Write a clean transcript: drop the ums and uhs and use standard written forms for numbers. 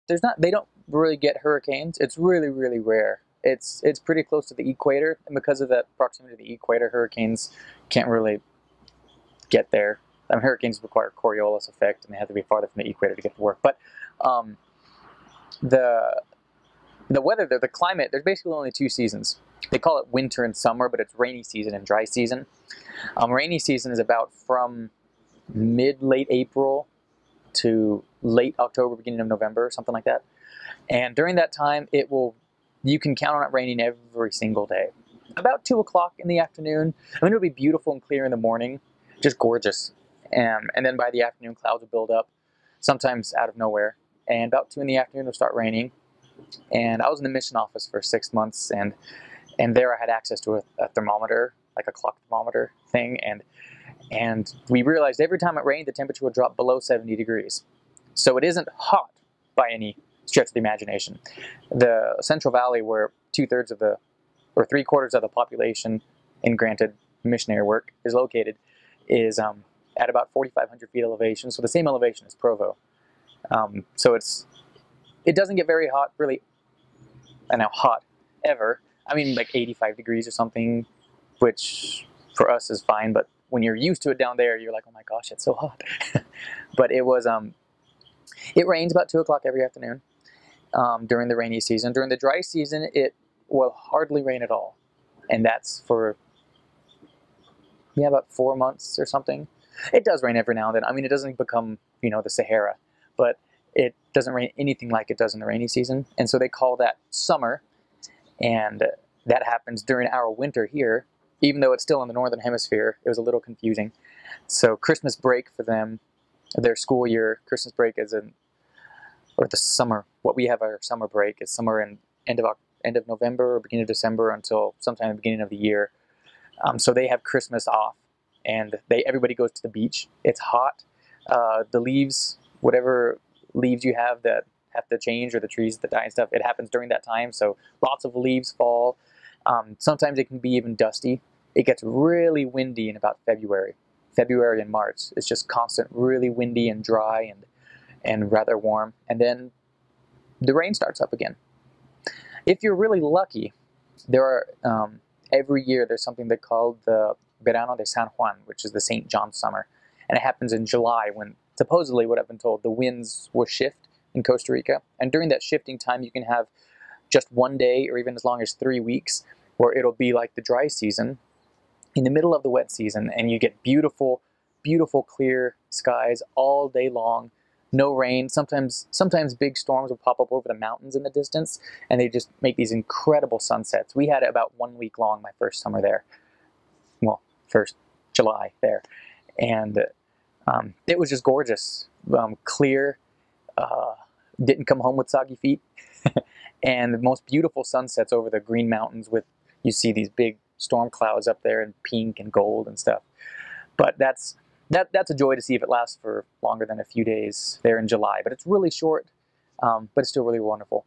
there's not, they don't really get hurricanes. It's really, really rare. It's pretty close to the equator, and because of that proximity to the equator, hurricanes can't really get there. I mean, hurricanes require Coriolis effect, and they have to be farther from the equator to get to work. But the weather there, the climate, there's basically only two seasons. They call it winter and summer, but it's rainy season and dry season. Rainy season is about from late April to late October, beginning of November, something like that. And during that time, you can count on it raining every single day. About 2 o'clock in the afternoon, I mean, it'll be beautiful and clear in the morning, just gorgeous. And then by the afternoon, clouds will build up, sometimes out of nowhere. And about 2 in the afternoon, it'll start raining. And I was in the mission office for 6 months, and there I had access to a thermometer, like a clock thermometer thing, and we realized every time it rained, the temperature would drop below 70 degrees. So it isn't hot by any stretch of the imagination. The Central Valley, where 2/3 of or 3/4 of the population, in granted missionary work, is located, is at about 4,500 feet elevation, so the same elevation as Provo. So it doesn't get very hot, really, hot, ever. I mean, like 85 degrees or something, which for us is fine, but when you're used to it down there, you're like, oh my gosh, it's so hot. But it rains about 2 o'clock every afternoon during the rainy season. During the dry season, it will hardly rain at all. And that's for, about 4 months or something. It does rain every now and then. I mean, it doesn't become, the Sahara, but it doesn't rain anything like it does in the rainy season. And so they call that summer. And that happens during our winter here, even though it's still in the northern hemisphere. It was a little confusing. So Christmas break for them, their school year, Christmas break or the summer, what we have our summer break is somewhere in end of November or beginning of December until sometime at the beginning of the year. So they have Christmas off, and everybody goes to the beach. It's hot. The leaves, whatever leaves you have that have to change, or the trees that die and stuff, it happens during that time. So lots of leaves fall. Sometimes it can be even dusty. It gets really windy in about February and March. It's just constant, really windy and dry and rather warm. And then the rain starts up again. If you're really lucky, there are every year there's something they call the Verano de San Juan, which is the St. John summer, and it happens in July, when supposedly, what I've been told, the winds will shift in Costa Rica, and during that shifting time, you can have just 1 day or even as long as 3 weeks where it'll be like the dry season in the middle of the wet season, and you get beautiful, beautiful clear skies all day long. No rain. Sometimes big storms will pop up over the mountains in the distance, and they just make these incredible sunsets. We had it about 1 week long my first summer there. Well, first July there. And it was just gorgeous. Clear. Didn't come home with soggy feet. And the most beautiful sunsets over the Green Mountains you see these big storm clouds up there in pink and gold and stuff. But that's a joy to see if it lasts for longer than a few days there in July. But it's really short, but it's still really wonderful.